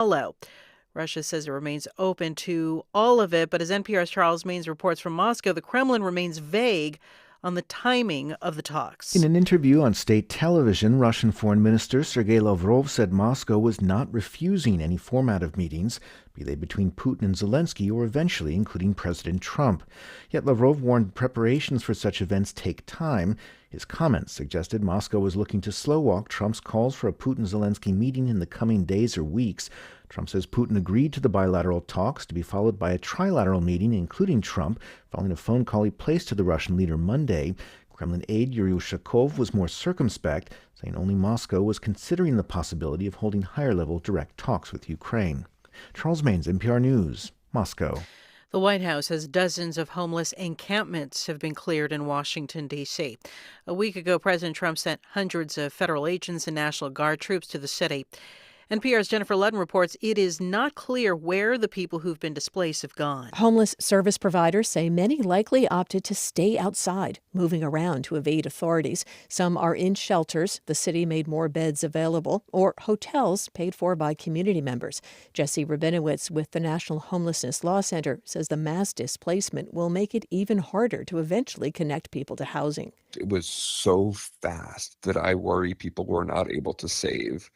follow. Russia says it remains open to all of it, but as NPR's Charles Maynes reports from Moscow, the Kremlin remains vague on the timing of the talks. In an interview on state television, Russian Foreign Minister Sergei Lavrov said Moscow was not refusing any format of meetings, be they between Putin and Zelensky or eventually including President Trump. Yet Lavrov warned preparations for such events take time. His comments suggested Moscow was looking to slow-walk Trump's calls for a Putin-Zelensky meeting in the coming days or weeks. Trump says Putin agreed to the bilateral talks to be followed by a trilateral meeting, including Trump, following a phone call he placed to the Russian leader Monday. Kremlin aide Yuri Ushakov was more circumspect, saying only Moscow was considering the possibility of holding higher-level direct talks with Ukraine. Charles Maynes, NPR News, Moscow. The White House says dozens of homeless encampments have been cleared in Washington, D.C. A week ago, President Trump sent hundreds of federal agents and National Guard troops to the city. NPR's Jennifer Ludden reports it is not clear where the people who've been displaced have gone. Homeless service providers say many likely opted to stay outside, moving around to evade authorities. Some are in shelters. The city made more beds available, or hotels paid for by community members. Jesse Rabinowitz with the National Homelessness Law Center says the mass displacement will make it even harder to eventually connect people to housing. It was so fast that I worry people were not able to save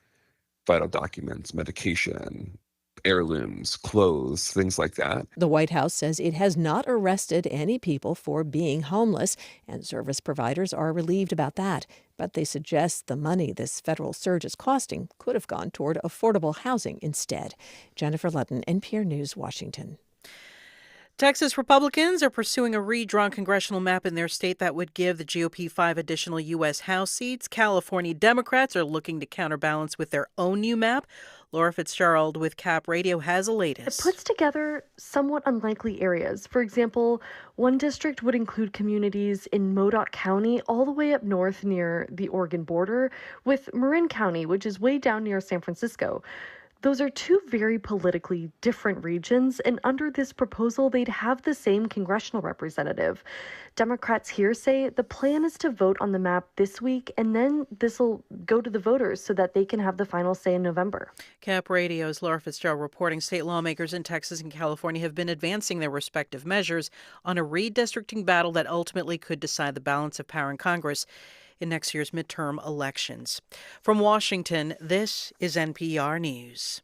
vital documents, medication, heirlooms, clothes, things like that. The White House says it has not arrested any people for being homeless, and service providers are relieved about that. But they suggest the money this federal surge is costing could have gone toward affordable housing instead. Jennifer Ludden, NPR News, Washington. Texas Republicans are pursuing a redrawn congressional map in their state that would give the GOP 5 additional U.S. House seats. California Democrats are looking to counterbalance with their own new map. Laura Fitzgerald with Cap Radio has the latest. It puts together somewhat unlikely areas. For example, one district would include communities in Modoc County all the way up north near the Oregon border, with Marin County, which is way down near San Francisco. Those are two very politically different regions, and under this proposal, they'd have the same congressional representative. Democrats here say the plan is to vote on the map this week, and then this will go to the voters so that they can have the final say in November. Cap Radio's Laura Fitzgerald reporting state lawmakers in Texas and California have been advancing their respective measures on a redistricting battle that ultimately could decide the balance of power in Congress in next year's midterm elections. From Washington, this is NPR News.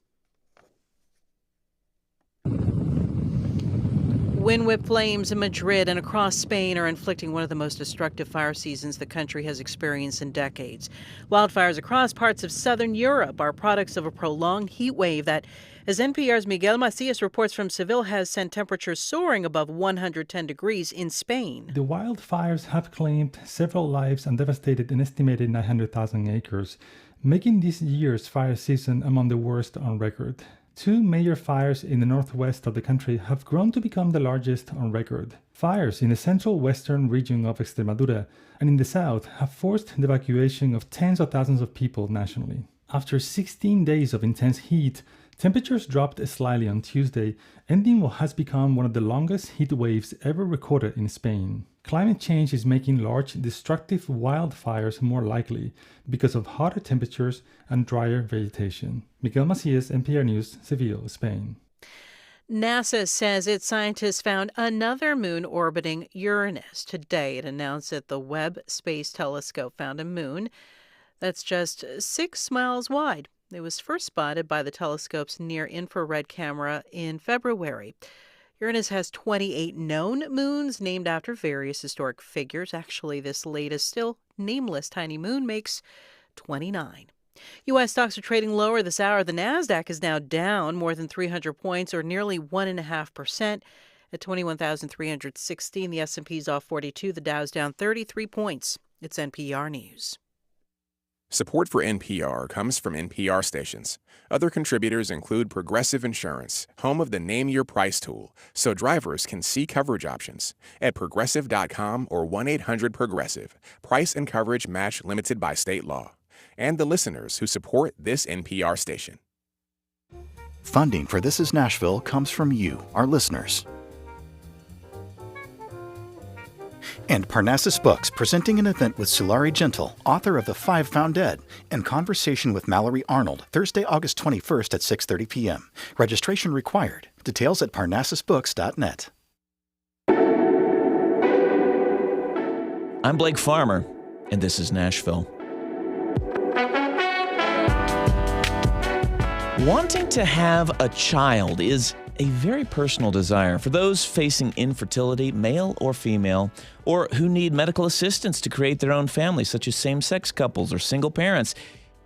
Wind-whipped flames in Madrid and across Spain are inflicting one of the most destructive fire seasons the country has experienced in decades. Wildfires across parts of southern Europe are products of a prolonged heat wave that, as NPR's Miguel Macias reports from Seville, has sent temperatures soaring above 110 degrees in Spain. The wildfires have claimed several lives and devastated an estimated 900,000 acres, making this year's fire season among the worst on record. Two major fires in the northwest of the country have grown to become the largest on record. Fires in the central western region of Extremadura and in the south have forced the evacuation of tens of thousands of people nationally. After 16 days of intense heat, temperatures dropped slightly on Tuesday, ending what has become one of the longest heat waves ever recorded in Spain. Climate change is making large, destructive wildfires more likely because of hotter temperatures and drier vegetation. Miguel Macias, NPR News, Seville, Spain. NASA says its scientists found another moon orbiting Uranus. Today, it announced that the Webb Space Telescope found a moon that's just 6 miles wide. It was first spotted by the telescope's near-infrared camera in February. Uranus has 28 known moons named after various historic figures. Actually, this latest, still nameless tiny moon makes 29. U.S. stocks are trading lower this hour. The Nasdaq is now down more than 300 points, or nearly 1.5%, at 21,316. The S&P's off 42. The Dow's down 33 points. It's NPR News. Support for NPR comes from NPR stations. Other contributors include Progressive Insurance, home of the Name Your Price tool, so drivers can see coverage options at Progressive.com or 1-800-PROGRESSIVE. Price and coverage match limited by state law. And the listeners who support this NPR station. Funding for This Is Nashville comes from you, our listeners. And Parnassus Books, presenting an event with Sulari Gentle, author of The Five Found Dead, in conversation with Mallory Arnold, Thursday, August 21st at 6:30 p.m. Registration required. Details at parnassusbooks.net. I'm Blake Farmer, and this is Nashville. Wanting to have a child is a very personal desire for those facing infertility, male or female, or who need medical assistance to create their own family, such as same-sex couples or single parents.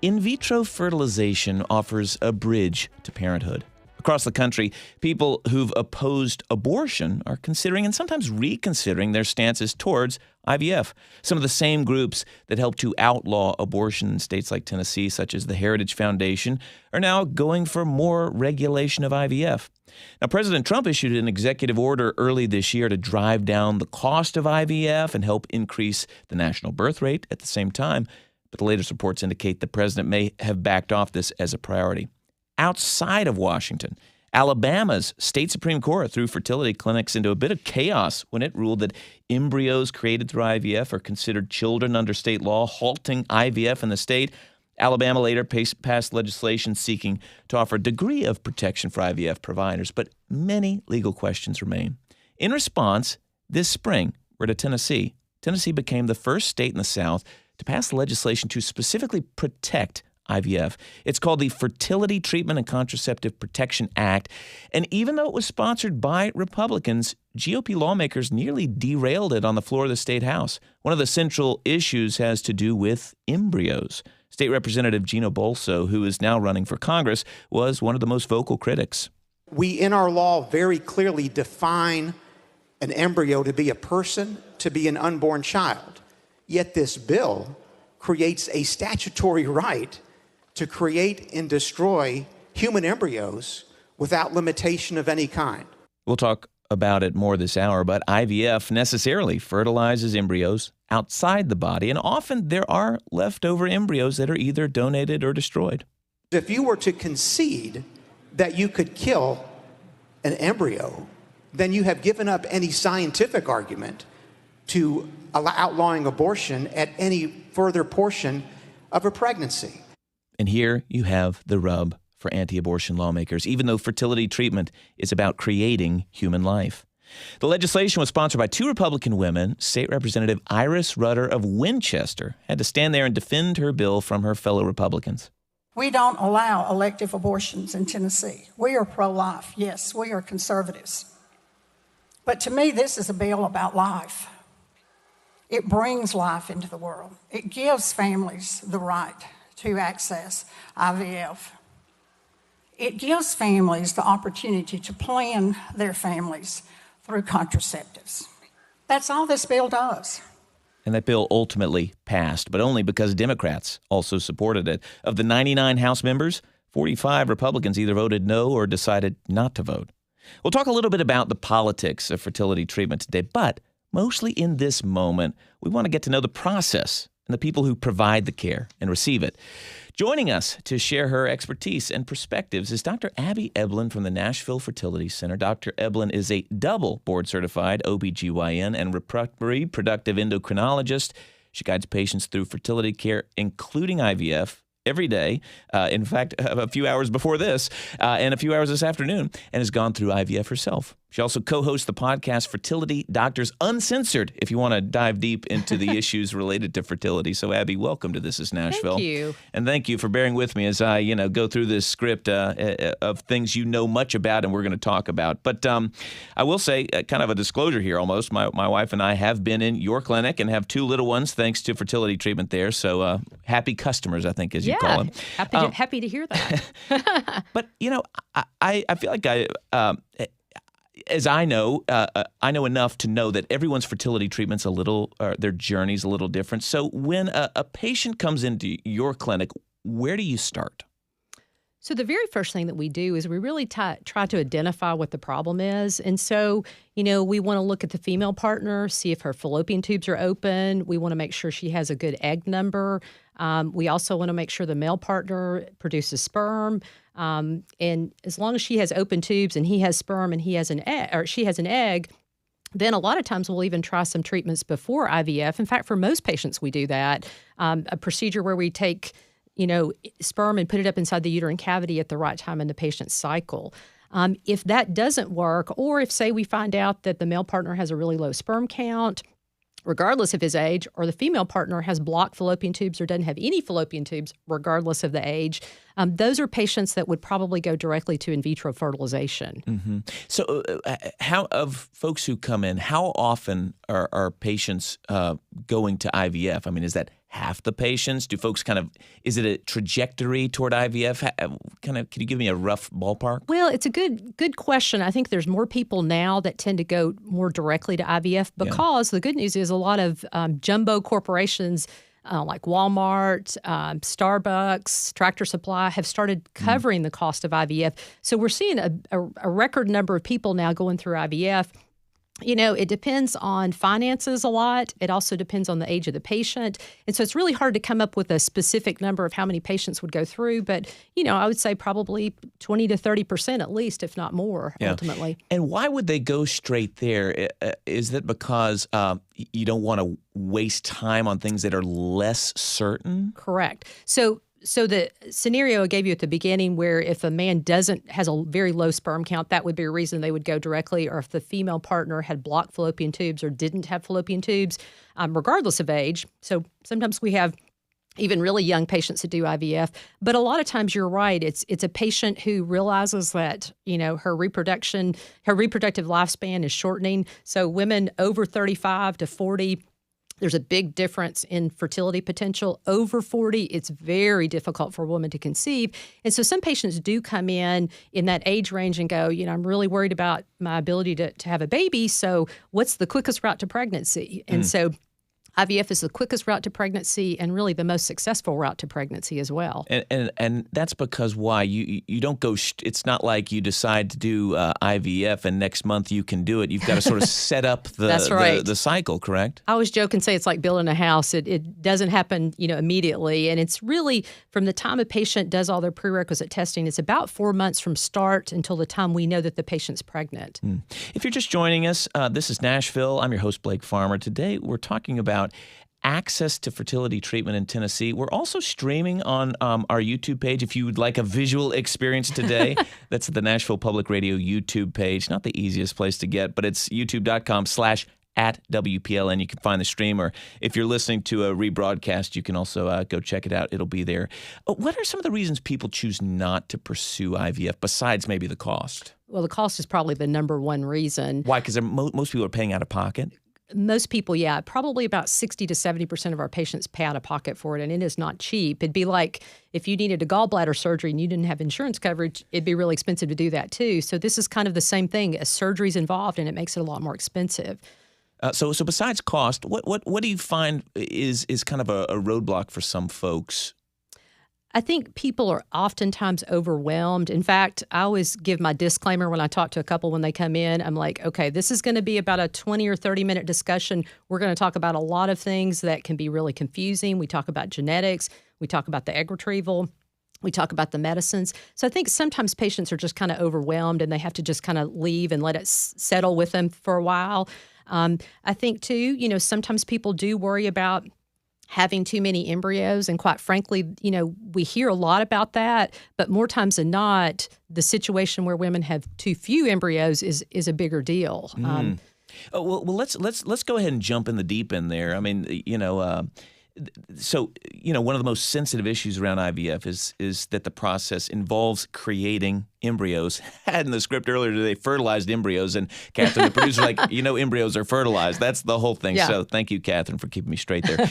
In vitro fertilization offers a bridge to parenthood. Across the country, people who've opposed abortion are considering and sometimes reconsidering their stances towards IVF. Some of the same groups that helped to outlaw abortion in states like Tennessee, such as the Heritage Foundation, are now going for more regulation of IVF. Now, President Trump issued an executive order early this year to drive down the cost of IVF and help increase the national birth rate at the same time. But the latest reports indicate the president may have backed off this as a priority. Outside of Washington, Alabama's state Supreme Court threw fertility clinics into a bit of chaos when it ruled that embryos created through IVF are considered children under state law, halting IVF in the state. Alabama later passed legislation seeking to offer a degree of protection for IVF providers, but many legal questions remain. In response, this spring, we're to Tennessee. Tennessee became the first state in the South to pass legislation to specifically protect IVF. It's called the Fertility Treatment and Contraceptive Protection Act. And even though it was sponsored by Republicans, GOP lawmakers nearly derailed it on the floor of the state house. One of the central issues has to do with embryos. State Representative Gino Bolso, who is now running for Congress, was one of the most vocal critics. We, in our law, very clearly define an embryo to be a person, to be an unborn child. Yet this bill creates a statutory right to create and destroy human embryos without limitation of any kind. We'll talk about it more this hour, but IVF necessarily fertilizes embryos outside the body, and often there are leftover embryos that are either donated or destroyed. If you were to concede that you could kill an embryo, then you have given up any scientific argument to outlawing abortion at any further portion of a pregnancy. And here you have the rub for anti-abortion lawmakers, even though fertility treatment is about creating human life. The legislation was sponsored by two Republican women. State Representative Iris Rutter of Winchester had to stand there and defend her bill from her fellow Republicans. We don't allow elective abortions in Tennessee. We are pro-life. Yes, we are conservatives. But to me, this is a bill about life. It brings life into the world. It gives families the right to access IVF. It gives families the opportunity to plan their families through contraceptives. That's all this bill does. And that bill ultimately passed, but only because Democrats also supported it. Of the 99 House members, 45 Republicans either voted no or decided not to vote. We'll talk a little bit about the politics of fertility treatment today, but mostly in this moment, we want to get to know the process and the people who provide the care and receive it. Joining us to share her expertise and perspectives is Dr. Abby Eblen from the Nashville Fertility Center. Dr. Eblen is a double board-certified OBGYN and reproductive endocrinologist. She guides patients through fertility care, including IVF, every day, in fact, a few hours before this, and a few hours this afternoon, and has gone through IVF herself. She also co-hosts the podcast Fertility Doctors Uncensored, if you want to dive deep into the issues related to fertility. So, Abby, welcome to This is Nashville. Thank you. And thank you for bearing with me as I, go through this script of things you know much about and we're going to talk about. But I will say, kind of a disclosure here almost, my wife and I have been in your clinic and have two little ones thanks to fertility treatment there. So happy customers, I think, as you call them. Happy to hear that. But, I feel like as I know enough to know that everyone's fertility treatment's their journey's a little different. So when a patient comes into your clinic, where do you start? So the very first thing that we do is we really try to identify what the problem is. And so, we want to look at the female partner, see if her fallopian tubes are open. We want to make sure she has a good egg number. We also want to make sure the male partner produces sperm. And as long as she has open tubes and he has sperm and he has an egg, or she has an egg, then a lot of times we'll even try some treatments before IVF. In fact, for most patients, we do that. A procedure where we take, sperm and put it up inside the uterine cavity at the right time in the patient's cycle. If that doesn't work, or if, say, we find out that the male partner has a really low sperm count, regardless of his age, or the female partner has blocked fallopian tubes or doesn't have any fallopian tubes, regardless of the age, those are patients that would probably go directly to in vitro fertilization. Mm-hmm. So how of folks who come in, how often are patients going to IVF? I mean, is that half the patients? Do folks is it a trajectory toward IVF? Can you give me a rough ballpark? Well, it's a good question. I think there's more people now that tend to go more directly to IVF because the good news is a lot of jumbo corporations like Walmart, Starbucks, Tractor Supply have started covering the cost of IVF. So we're seeing a record number of people now going through IVF. It depends on finances a lot. It also depends on the age of the patient. And so it's really hard to come up with a specific number of how many patients would go through. But, I would say probably 20 to 30% at least, if not more, ultimately. And why would they go straight there? Is that because you don't want to waste time on things that are less certain? Correct. So the scenario I gave you at the beginning where if a man has a very low sperm count, that would be a reason they would go directly, or if the female partner had blocked fallopian tubes or didn't have fallopian tubes, regardless of age. So sometimes we have even really young patients that do IVF. But a lot of times you're right. It's a patient who realizes that, her reproductive lifespan is shortening. So women over 35 to 40, there's a big difference in fertility potential. Over 40, it's very difficult for a woman to conceive. And so some patients do come in that age range and go, I'm really worried about my ability to have a baby. So what's the quickest route to pregnancy? And so IVF is the quickest route to pregnancy and really the most successful route to pregnancy as well. And that's because why? You don't go, it's not like you decide to do IVF and next month you can do it. You've got to sort of set up the cycle, correct? I always joke and say it's like building a house. It doesn't happen, immediately. And it's really from the time a patient does all their prerequisite testing, it's about 4 months from start until the time we know that the patient's pregnant. If you're just joining us, this is Nashville. I'm your host, Blake Farmer. Today we're talking about access to fertility treatment in Tennessee. We're also streaming on our YouTube page. If you would like a visual experience today, that's the Nashville Public Radio YouTube page. Not the easiest place to get, but it's youtube.com/@WPLN. You can find the stream, or if you're listening to a rebroadcast, you can also go check it out. It'll be there. What are some of the reasons people choose not to pursue IVF, besides maybe the cost? Well, the cost is probably the number one reason. Why? Because most people are paying out of pocket? Most people, yeah. Probably about 60 to 70% of our patients pay out of pocket for it, and it is not cheap. It'd be like if you needed a gallbladder surgery and you didn't have insurance coverage, it'd be really expensive to do that too. So this is kind of the same thing. A surgery's involved, and it makes it a lot more expensive. So besides cost, what do you find is kind of a roadblock for some folks? I think people are oftentimes overwhelmed. In fact, I always give my disclaimer when I talk to a couple when they come in. I'm like, okay, this is going to be about a 20 or 30-minute discussion. We're going to talk about a lot of things that can be really confusing. We talk about genetics. We talk about the egg retrieval. We talk about the medicines. So I think sometimes patients are just kind of overwhelmed and they have to just kind of leave and let it settle with them for a while. I think, too, sometimes people do worry about having too many embryos. And quite frankly, we hear a lot about that. But more times than not, the situation where women have too few embryos is a bigger deal. Well, let's go ahead and jump in the deep end there. I mean, so one of the most sensitive issues around IVF is that the process involves creating embryos. I had in the script earlier today, fertilized embryos, and Catherine, the producer, embryos are fertilized. That's the whole thing. Yeah. So thank you, Catherine, for keeping me straight there.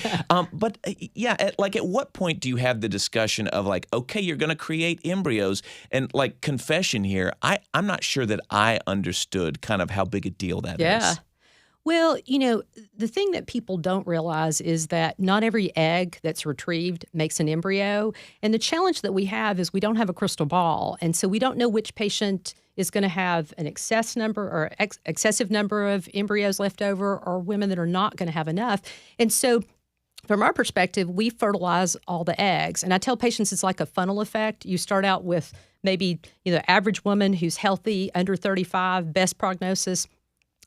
But at what point do you have the discussion of okay, you're going to create embryos, and confession here, I'm not sure that I understood kind of how big a deal that is. Yeah. Well, the thing that people don't realize is that not every egg that's retrieved makes an embryo. And the challenge that we have is we don't have a crystal ball. And so we don't know which patient is going to have an excessive number of embryos left over, or women that are not going to have enough. And so from our perspective, we fertilize all the eggs. And I tell patients it's like a funnel effect. You start out with maybe, average woman who's healthy, under 35, best prognosis.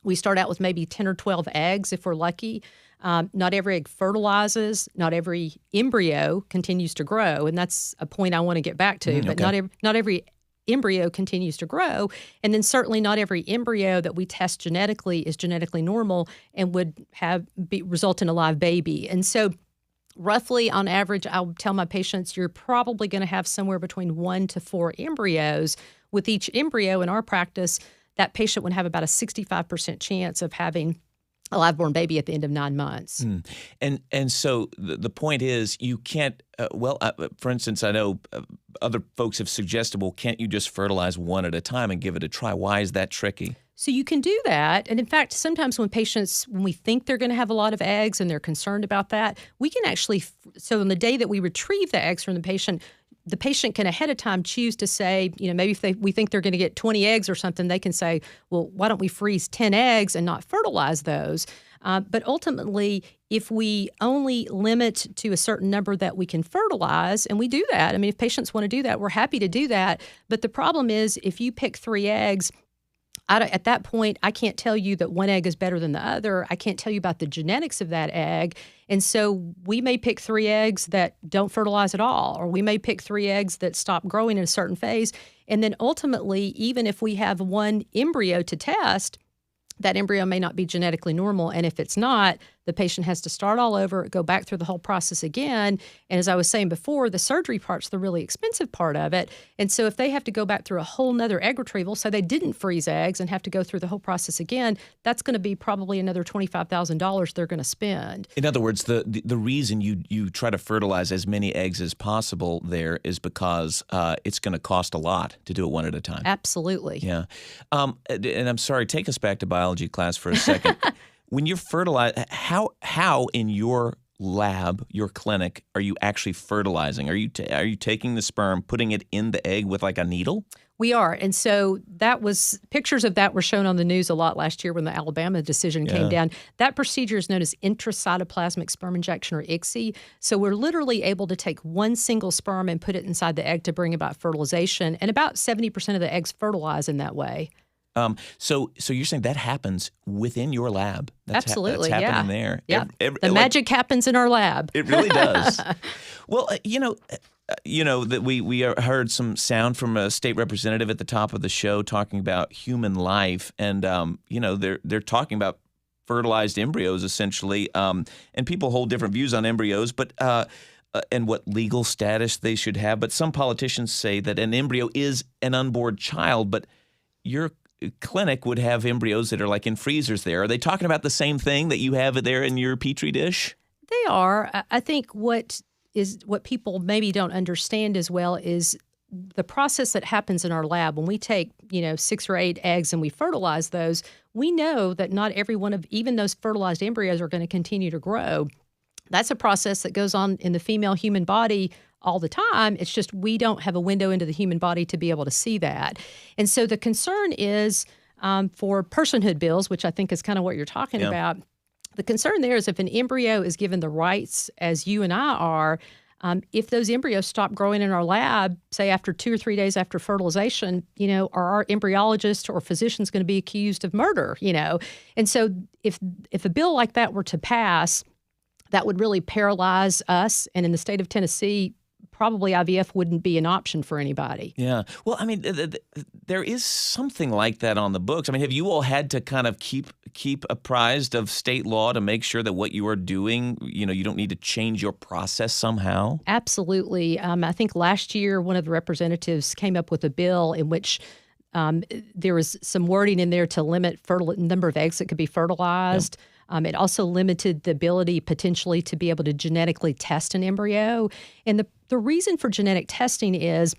We start out with maybe 10 or 12 eggs if we're lucky. Not every egg fertilizes. Not every embryo continues to grow. And that's a point I want to get back to. But not every embryo continues to grow. And then certainly not every embryo that we test genetically is genetically normal and would result in a live baby. And so roughly on average, I'll tell my patients you're probably going to have somewhere between 1 to 4 embryos. With each embryo in our practice, that patient would have about a 65% chance of having a live-born baby at the end of 9 months. And so the point is you can't, for instance, I know other folks have suggested, well, can't you just fertilize one at a time and give it a try? Why is that tricky? So you can do that. And in fact, sometimes when we think they're going to have a lot of eggs and they're concerned about that, we can actually, so on the day that we retrieve the eggs from the patient can ahead of time choose to say, maybe if we think they're going to get 20 eggs or something, they can say, well, why don't we freeze 10 eggs and not fertilize those? But ultimately, if we only limit to a certain number that we can fertilize, and we do that, I mean, if patients want to do that, we're happy to do that. But the problem is if you pick 3 eggs, at that point, I can't tell you that one egg is better than the other. I can't tell you about the genetics of that egg. And so we may pick 3 eggs that don't fertilize at all, or we may pick 3 eggs that stop growing in a certain phase. And then ultimately, even if we have one embryo to test, that embryo may not be genetically normal. And if it's not, the patient has to start all over, go back through the whole process again. And as I was saying before, the surgery part's the really expensive part of it. And so if they have to go back through a whole nother egg retrieval, so they didn't freeze eggs and have to go through the whole process again, that's going to be probably another $25,000 they're going to spend. In other words, the reason you try to fertilize as many eggs as possible there is because it's going to cost a lot to do it one at a time. Absolutely. Yeah. And I'm sorry, take us back to biology class for a second. When you're fertilizing, how in your lab, your clinic, are you actually fertilizing? Are you taking the sperm, putting it in the egg with like a needle? We are. And so pictures of that were shown on the news a lot last year when the Alabama decision came down. That procedure is known as intracytoplasmic sperm injection, or ICSI. So we're literally able to take one single sperm and put it inside the egg to bring about fertilization. And about 70% of the eggs fertilize in that way. So you're saying that happens within your lab? Absolutely, that's happening there. Yeah, the magic happens in our lab. It really does. Well, that we heard some sound from a state representative at the top of the show talking about human life, and they're talking about fertilized embryos essentially, and people hold different views on embryos, but and what legal status they should have. But some politicians say that an embryo is an unborn child, but your clinic would have embryos that are like in freezers there. Are they talking about the same thing that you have there in your Petri dish? They are. I think what people maybe don't understand as well is the process that happens in our lab. When we take, 6 or 8 eggs and we fertilize those, we know that not every one of even those fertilized embryos are going to continue to grow. That's a process that goes on in the female human body all the time. It's just we don't have a window into the human body to be able to see that. And so the concern is for personhood bills, which I think is kind of what you're talking about. The concern there is if an embryo is given the rights as you and I are, if those embryos stop growing in our lab, say after 2 or 3 days after fertilization, are our embryologist or physicians going to be accused of murder, And so if a bill like that were to pass, that would really paralyze us. And in the state of Tennessee, probably IVF wouldn't be an option for anybody. Yeah. Well, I mean, there is something like that on the books. I mean, have you all had to kind of keep apprised of state law to make sure that what you are doing, you don't need to change your process somehow? Absolutely. I think last year, one of the representatives came up with a bill in which there was some wording in there to limit number of eggs that could be fertilized. Yep. It also limited the ability potentially to be able to genetically test an embryo. And the reason for genetic testing is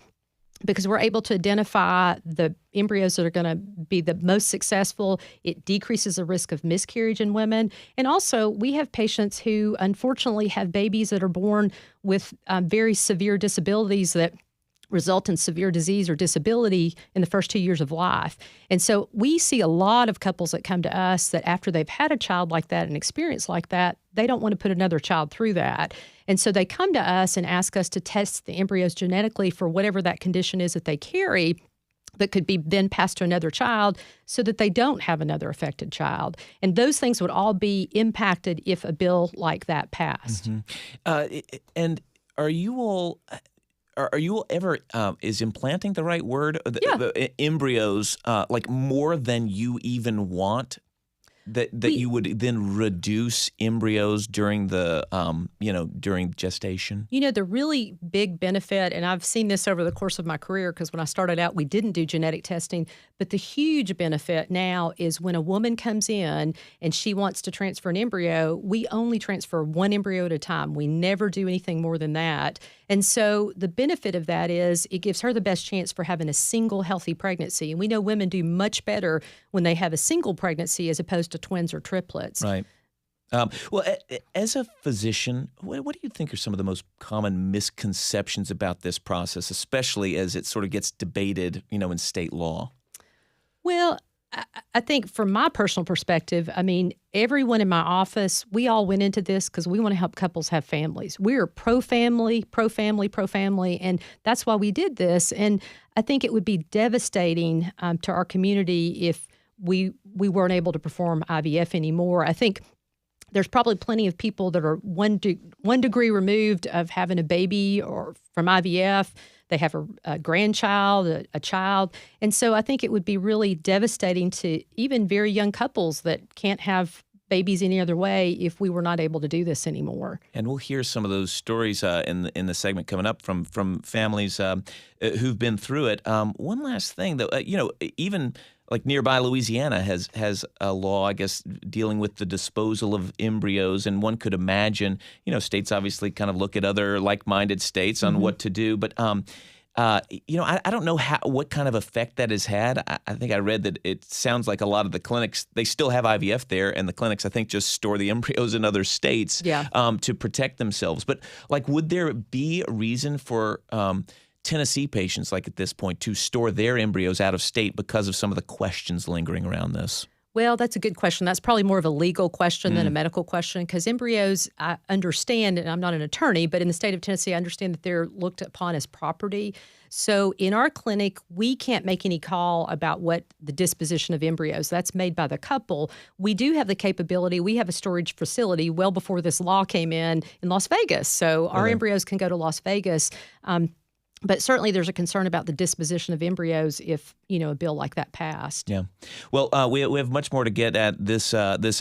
because we're able to identify the embryos that are going to be the most successful. It decreases the risk of miscarriage in women. And also, we have patients who unfortunately have babies that are born with very severe disabilities that result in severe disease or disability in the first 2 years of life. And so we see a lot of couples that come to us that after they've had a child like that, an experience like that, they don't want to put another child through that. And so they come to us and ask us to test the embryos genetically for whatever that condition is that they carry. that could be then passed to another child so that they don't have another affected child. And those things would all be impacted if a bill like that passed. And are you all ever, is implanting the right word? The embryos, like more than you even want? That you would then reduce embryos during the, during gestation? The really big benefit, and I've seen this over the course of my career, because when I started out, we didn't do genetic testing, but the huge benefit now is when a woman comes in and she wants to transfer an embryo, we only transfer one embryo at a time. We never do anything more than that. And so the benefit of that is it gives her the best chance for having a single healthy pregnancy. And we know women do much better when they have a single pregnancy as opposed to twins or triplets. Right. Well, as a physician, what do you think are some of the most common misconceptions about this process, especially as it sort of gets debated, in state law? Well, I think from my personal perspective, everyone in my office, we all went into this because we want to help couples have families. We're pro-family, pro-family, pro-family, and that's why we did this. And I think it would be devastating to our community if we weren't able to perform IVF anymore. I think there's probably plenty of people that are one degree removed of having a baby or from IVF. They have a grandchild, a child. And so I think it would be really devastating to even very young couples that can't have babies any other way if we were not able to do this anymore. And we'll hear some of those stories in the segment coming up from families who've been through it. One last thing, though, even like nearby Louisiana has a law, I guess, dealing with the disposal of embryos, and one could imagine, states obviously kind of look at other like-minded states on what to do, but I don't know what kind of effect that has had. I think I read that it sounds like a lot of the clinics, they still have IVF there, and the clinics, I think, just store the embryos in other states to protect themselves. But would there be a reason for Tennessee patients, at this point, to store their embryos out of state because of some of the questions lingering around this? Well, that's a good question. That's probably more of a legal question than a medical question, because embryos, I understand, and I'm not an attorney, but in the state of Tennessee, I understand that they're looked upon as property. So in our clinic, we can't make any call about what the disposition of embryos. That's made by the couple. We do have the capability. We have a storage facility well before this law came in Las Vegas. So our embryos can go to Las Vegas. But certainly there's a concern about the disposition of embryos if, a bill like that passed. Yeah. Well, we have much more to get at this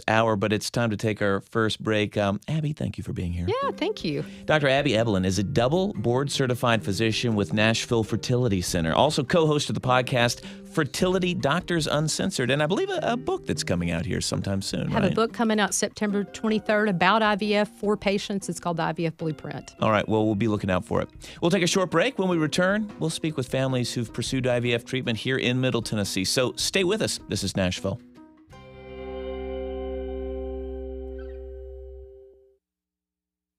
hour, but it's time to take our first break. Abby, thank you for being here. Yeah, thank you. Dr. Abby Eblen is a double board-certified physician with Nashville Fertility Center, also co-host of the podcast Fertility Doctors Uncensored, and I believe a book that's coming out here sometime soon, I have a book coming out September 23rd about IVF for patients. It's called the IVF Blueprint. All right. Well, we'll be looking out for it. We'll take a short break. When we return, we'll speak with families who've pursued IVF treatment here in Middle Tennessee. So stay with us. This is Nashville.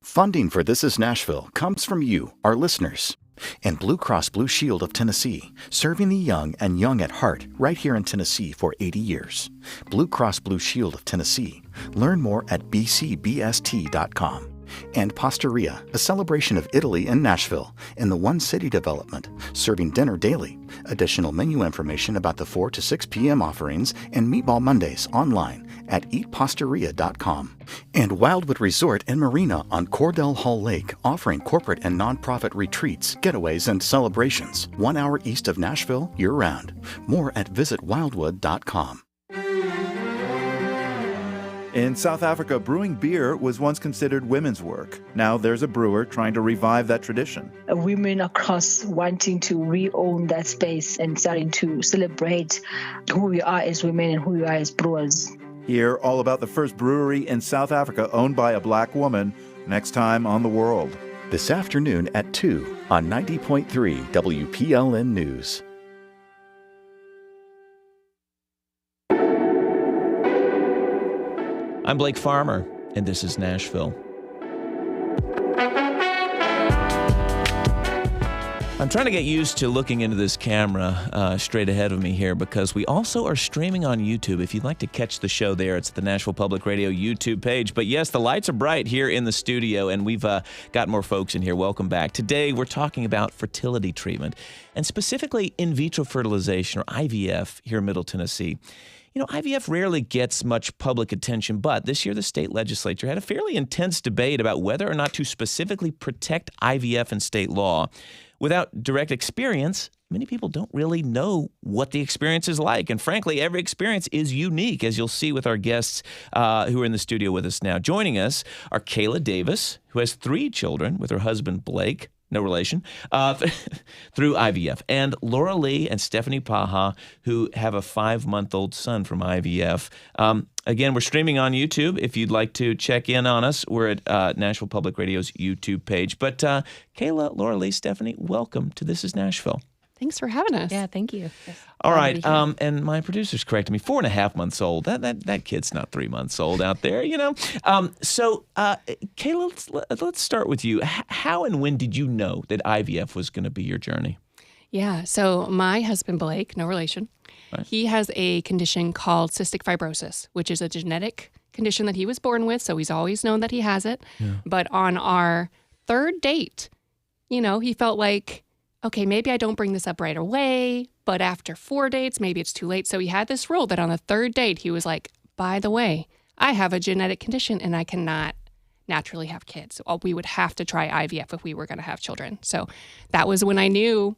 Funding for This Is Nashville comes from you, our listeners, and Blue Cross Blue Shield of Tennessee, serving the young and young at heart right here in Tennessee for 80 years. Blue Cross Blue Shield of Tennessee. Learn more at bcbst.com. And Pastaria, a celebration of Italy in Nashville, in the One City development, serving dinner daily. Additional menu information about the 4 to 6 p.m. offerings and Meatball Mondays online at eatpastaria.com. And Wildwood Resort and Marina on Cordell Hall Lake, offering corporate and nonprofit retreats, getaways, and celebrations. 1 hour east of Nashville, year-round. More at visitwildwood.com. In South Africa, brewing beer was once considered women's work. Now there's a brewer trying to revive that tradition. Women across wanting to re-own that space and starting to celebrate who we are as women and who we are as brewers. Hear all about the first brewery in South Africa owned by a black woman next time on The World. This afternoon at 2 on 90.3 WPLN News. I'm Blake Farmer, and this is Nashville. I'm trying to get used to looking into this camera straight ahead of me here because we also are streaming on YouTube. If you'd like to catch the show there, it's the Nashville Public Radio YouTube page. But yes, the lights are bright here in the studio, and we've got more folks in here. Welcome back. Today, we're talking about fertility treatment, and specifically in vitro fertilization, or IVF, here in Middle Tennessee. You know, IVF rarely gets much public attention, but this year the state legislature had a fairly intense debate about whether or not to specifically protect IVF in state law. Without direct experience, many people don't really know what the experience is like. And frankly, every experience is unique, as you'll see with our guests who are in the studio with us now. Joining us are Calea Davis, who has 3 children with her husband, Blake, no relation, through IVF, and Laura Lee and Stephanie Paha, who have a 5-month-old son from IVF. Again, we're streaming on YouTube. If you'd like to check in on us, we're at Nashville Public Radio's YouTube page. But Calea, Laura Lee, Stephanie, welcome to This Is Nashville. Thanks for having us. Yeah, thank you. All right, and my producer's correcting me. 4.5 months old. That kid's not 3 months old out there, you know. So, Calea, let's start with you. How and when did you know that IVF was going to be your journey? Yeah, so my husband, Blake, no relation, right. He has a condition called cystic fibrosis, which is a genetic condition that he was born with, so he's always known that he has it. Yeah. But on our 3rd date, you know, he felt like, okay, maybe I don't bring this up right away, but after 4 dates, maybe it's too late. So he had this rule that on the 3rd date, he was like, by the way, I have a genetic condition and I cannot naturally have kids. So we would have to try IVF if we were going to have children. So that was when I knew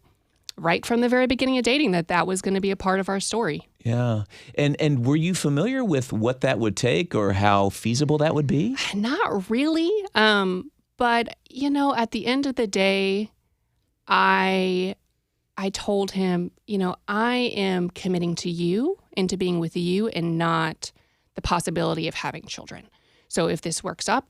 right from the very beginning of dating that was going to be a part of our story. Yeah. And were you familiar with what that would take or how feasible that would be? Not really. But, you know, at the end of the day, I told him, you know, I am committing to you and to being with you and not the possibility of having children. So if this works out,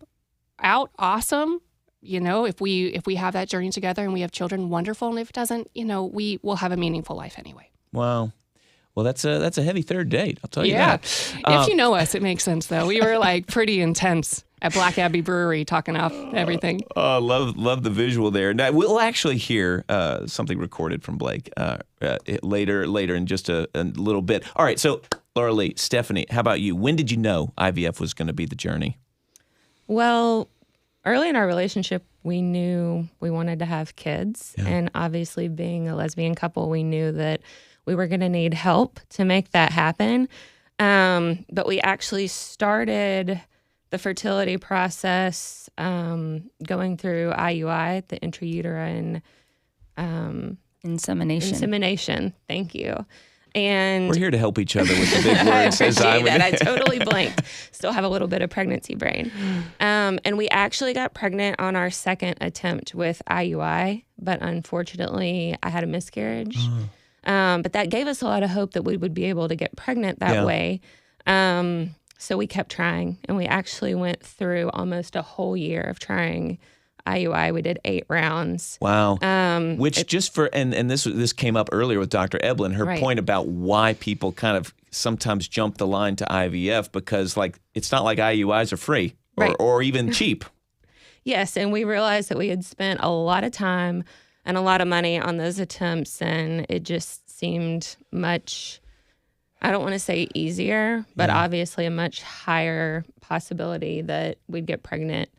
awesome. You know, if we have that journey together and we have children, wonderful. And if it doesn't, you know, we will have a meaningful life anyway. Wow. Well, that's a heavy 3rd date. I'll tell you that. If you know us, it makes sense, though. We were like pretty intense at Black Abbey Brewery talking off everything. Oh, love the visual there. Now, we'll actually hear something recorded from Blake later in just a little bit. All right, so Laura Lee, Stephanie, how about you? When did you know IVF was going to be the journey? Well, early in our relationship, we knew we wanted to have kids. Yeah. And obviously, being a lesbian couple, we knew that we were going to need help to make that happen. But we actually started the fertility process going through IUI, the intrauterine insemination. Thank you. And we're here to help each other with the big words. I appreciate that. I totally blanked. Still have a little bit of pregnancy brain. And we actually got pregnant on our 2nd attempt with IUI, but unfortunately I had a miscarriage. But that gave us a lot of hope that we would be able to get pregnant that way. So we kept trying, and we actually went through almost a whole year of trying IUI. We did 8 rounds. Wow. Which just for, and this came up earlier with Dr. Eblen, her point about why people kind of sometimes jump the line to IVF because like, it's not like IUIs are free or even cheap. Yes. And we realized that we had spent a lot of time and a lot of money on those attempts, and it just seemed much, I don't want to say easier, but obviously a much higher possibility that we'd get pregnant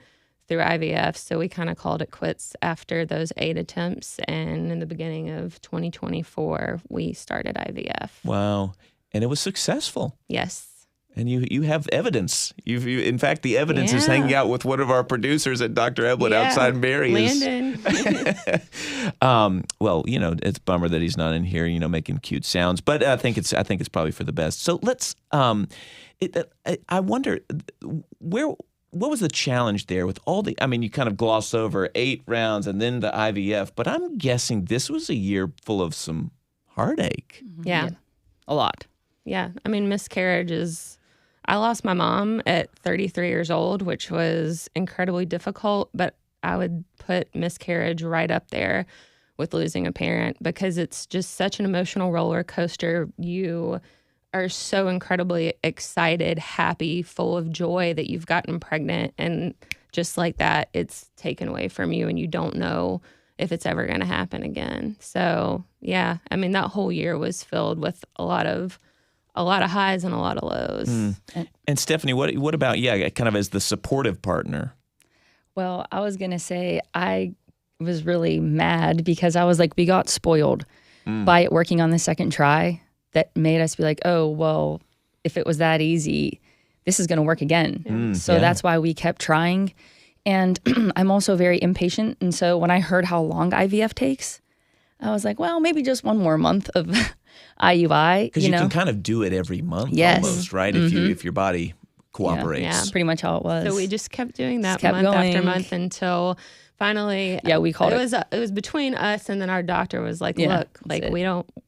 through IVF. So we kind of called it quits after those 8 attempts. And in the beginning of 2024, we started IVF. Wow. And it was successful. Yes. And you have evidence. In fact, the evidence is hanging out with one of our producers at Dr. Eblen outside Mary. Landon. Well, you know, it's a bummer that he's not in here, you know, making cute sounds. But I think it's probably for the best. So let's. I wonder what was the challenge there with all the. I mean, you kind of gloss over 8 rounds and then the IVF, but I'm guessing this was a year full of some heartache. Yeah, a lot. Yeah, I mean, miscarriages. I lost my mom at 33 years old, which was incredibly difficult, but I would put miscarriage right up there with losing a parent because it's just such an emotional roller coaster. You are so incredibly excited, happy, full of joy that you've gotten pregnant, and just like that, it's taken away from you and you don't know if it's ever going to happen again. So yeah, I mean, that whole year was filled with a lot of highs and a lot of lows. And Stephanie, what about, kind of as the supportive partner? Well, I was going to say I was really mad because I was like, we got spoiled by it working on the second try. That made us be like, oh, well, if it was that easy, this is going to work again. So that's why we kept trying. And I'm also very impatient. And so when I heard how long IVF takes, I was like, well, maybe just one more month of IUI. Because you can kind of do it every month almost, right? If your body cooperates. Yeah, pretty much how it was. So we just kept doing that month after month until finally, we called it. It was between us, and then our doctor was like, look, like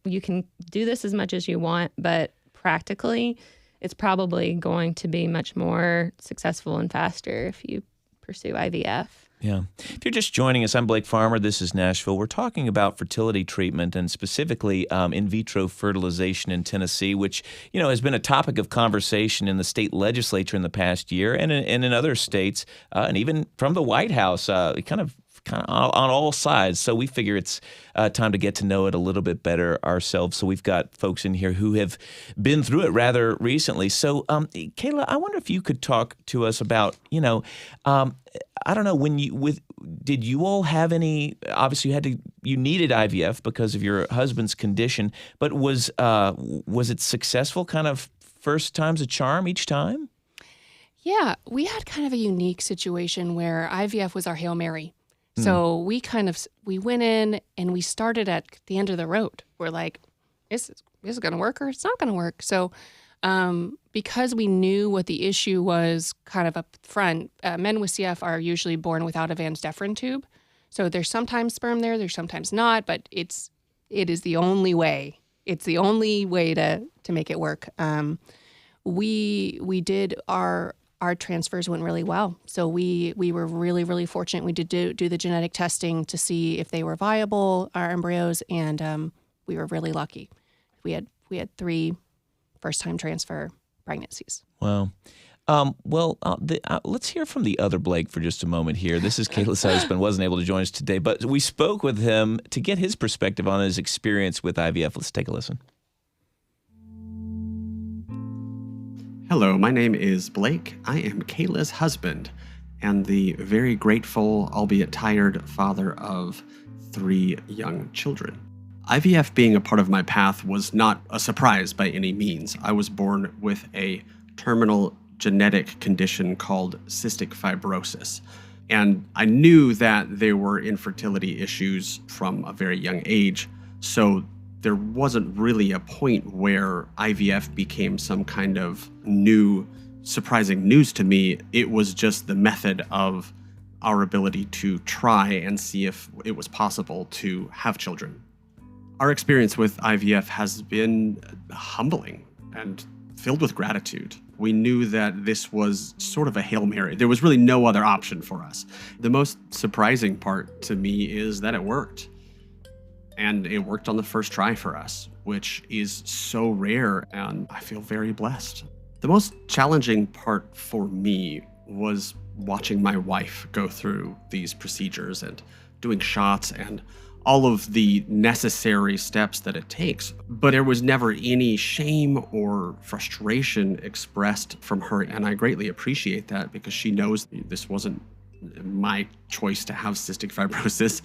you can do this as much as you want, but practically it's probably going to be much more successful and faster if you pursue IVF. Yeah. If you're just joining us, I'm Blake Farmer. This is Nashville. We're talking about fertility treatment and specifically in vitro fertilization in Tennessee, which, has been a topic of conversation in the state legislature in the past year and in other states, and even from the White House, kind of on all sides. So we figure it's time to get to know it a little bit better ourselves. So we've got folks in here who have been through it rather recently. So, Kayla, I wonder if you could talk to us about, I don't know, did you all have any, obviously you needed IVF because of your husband's condition, but was it successful, kind of first time's a charm each time? Yeah, we had kind of a unique situation where IVF was our Hail Mary. So we went in and we started at the end of the road. We're like, is it going to work or it's not going to work? So because we knew what the issue was kind of up front, men with CF are usually born without a Van Deffen tube. So there's sometimes sperm there's sometimes not, but it is the only way. It's the only way to make it work. We did our transfers went really well. So we were really, really fortunate. We did do the genetic testing to see if they were viable, our embryos, and we were really lucky. We had 3 first-time transfer pregnancies. Wow. Let's hear from the other Blake for just a moment here. This is Kayla's husband, wasn't able to join us today, but we spoke with him to get his perspective on his experience with IVF. Let's take a listen. Hello, my name is Blake. I am Kayla's husband and the very grateful, albeit tired, father of 3 young children. IVF being a part of my path was not a surprise by any means. I was born with a terminal genetic condition called cystic fibrosis, and I knew that there were infertility issues from a very young age, so there wasn't really a point where IVF became some kind of new, surprising news to me. It was just the method of our ability to try and see if it was possible to have children. Our experience with IVF has been humbling and filled with gratitude. We knew that this was sort of a Hail Mary. There was really no other option for us. The most surprising part to me is that it worked. And it worked on the first try for us, which is so rare, and I feel very blessed. The most challenging part for me was watching my wife go through these procedures and doing shots and all of the necessary steps that it takes. But there was never any shame or frustration expressed from her, and I greatly appreciate that because she knows this wasn't my choice to have cystic fibrosis.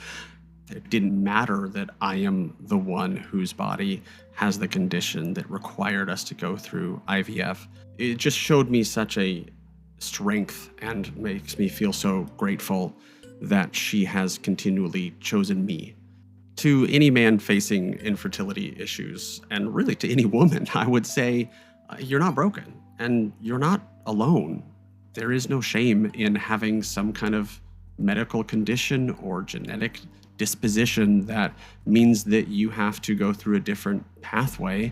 It didn't matter that I am the one whose body has the condition that required us to go through IVF. It just showed me such a strength and makes me feel so grateful that she has continually chosen me. To any man facing infertility issues, and really to any woman, I would say, you're not broken and you're not alone. There is no shame in having some kind of medical condition or genetic disposition that means that you have to go through a different pathway.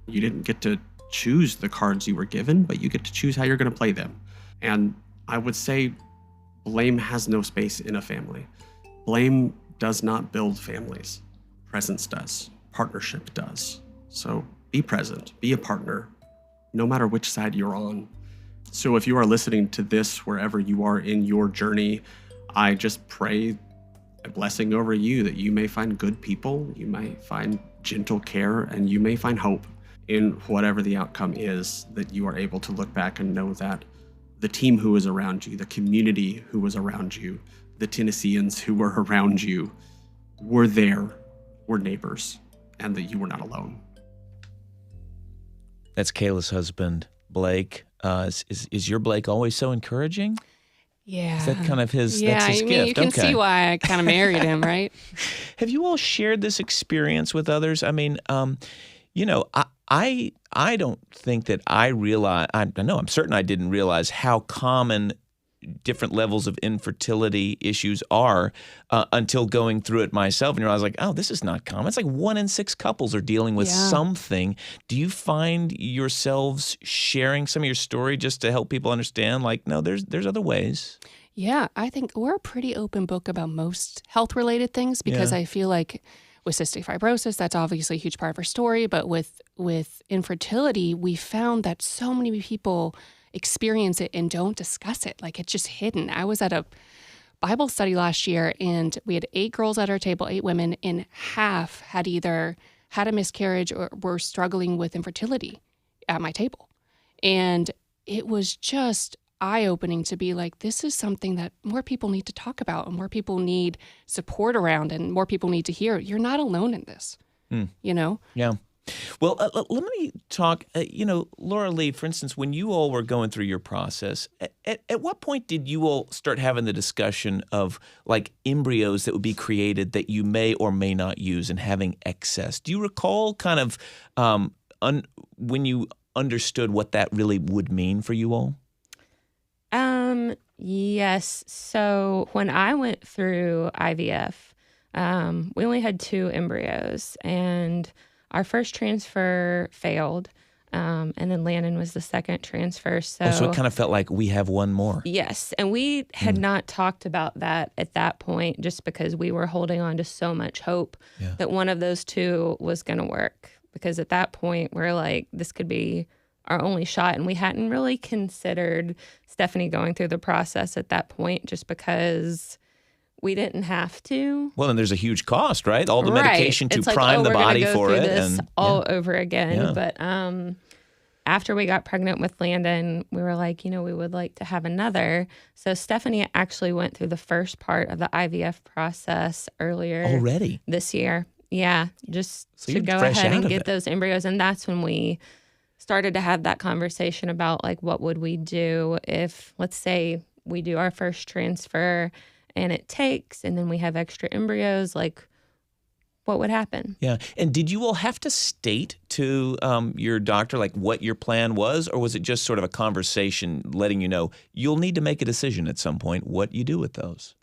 You didn't get to choose the cards you were given, but you get to choose how you're going to play them. And I would say blame has no space in a family. Blame does not build families. Presence does. Partnership does. So be present, be a partner, no matter which side you're on. So if you are listening to this, wherever you are in your journey, I just pray a blessing over you that you may find good people, you may find gentle care, and you may find hope in whatever the outcome is, that you are able to look back and know that the team who was around you, the community who was around you, the Tennesseans who were around you were there, were neighbors, and that you were not alone. That's Kayla's husband, Blake. Is your Blake always so encouraging? Yeah. Is that kind of his, yeah, that's his I mean, gift? you can see why I kind of married him, right? Have you all shared this experience with others? I mean, you know, I don't think that I realize, I know I'm certain I didn't realize how common different levels of infertility issues are until going through it myself. And you realize like, oh, this is not common. It's like 1 in 6 couples are dealing with something. Do you find yourselves sharing some of your story just to help people understand like, no, there's other ways? Yeah, I think we're a pretty open book about most health-related things because I feel like with cystic fibrosis, that's obviously a huge part of our story. But with infertility, we found that so many people experience it and don't discuss it. Like it's just hidden. I was at a Bible study last year and we had 8 girls at our table, 8 women, and half had either had a miscarriage or were struggling with infertility at my table. And it was just eye-opening to be like, this is something that more people need to talk about and more people need support around and more people need to hear. You're not alone in this, you know? Yeah. Well, let me talk, you know, Laura Lee, for instance, when you all were going through your process, at what point did you all start having the discussion of like embryos that would be created that you may or may not use and having excess? Do you recall kind of when you understood what that really would mean for you all? Yes. So when I went through IVF, we only had 2 embryos and our first transfer failed. And then Landon was the second transfer. So it kind of felt like we have one more. Yes. And we had not talked about that at that point just because we were holding on to so much hope that one of those 2 was going to work. Because at that point, we're like, this could be our only shot. And we hadn't really considered Stephanie going through the process at that point just because we didn't have to. Well, and there's a huge cost, right? All the medication to it's like, prime the body for it. This all over again. But after we got pregnant with Landon, we were like, you know, we would like to have another. So Stephanie actually went through the first part of the IVF process earlier already this year. Yeah, just so to go ahead and get those embryos. And that's when we started to have that conversation about like, what would we do if, let's say, we do our first transfer and it takes, and then we have extra embryos, like what would happen? Yeah. And did you all have to state to your doctor like what your plan was, or was it just sort of a conversation letting you know you'll need to make a decision at some point what you do with those?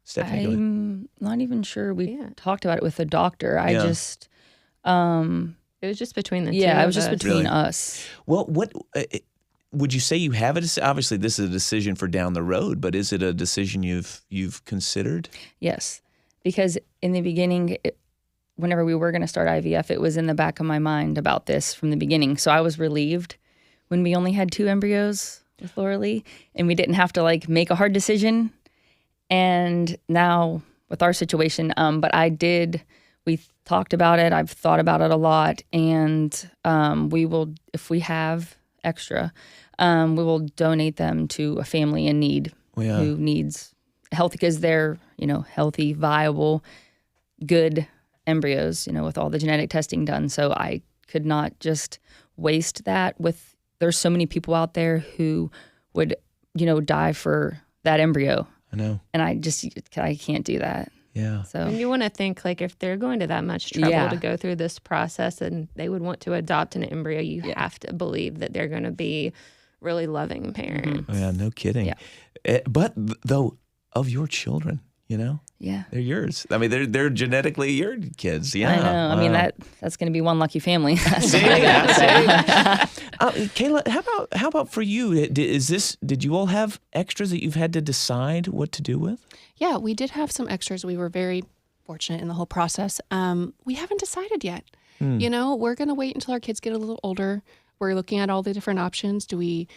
Stephanie, go ahead. I'm not even sure we talked about it with the doctor. I just... it was just between the two. Yeah, it was just between us. Well, what... would you say you have a decision? Obviously, this is a decision for down the road, but is it a decision you've considered? Yes, because in the beginning, whenever we were going to start IVF, it was in the back of my mind about this from the beginning. So I was relieved when we only had 2 embryos with Laura Lee, and we didn't have to like make a hard decision. And now with our situation, but we talked about it. I've thought about it a lot, and we will, if we have extra, we will donate them to a family in need who needs health, because they're, you know, healthy, viable, good embryos, you know, with all the genetic testing done. So I could not just waste that there's so many people out there who would, you know, die for that embryo. I know. And I can't do that. Yeah. So and you want to think like if they're going to that much trouble to go through this process and they would want to adopt an embryo, you have to believe that they're going to be really loving parents. Oh, yeah, no kidding. Yeah. But though of your children, you know? Yeah. They're yours. I mean, they're genetically your kids. Yeah. I know. Wow. I mean, that's going to be one lucky family. Kayla, how about for you? Did you all have extras that you've had to decide what to do with? Yeah, we did have some extras. We were very fortunate in the whole process. We haven't decided yet. You know, we're going to wait until our kids get a little older. We're looking at all the different options. Do we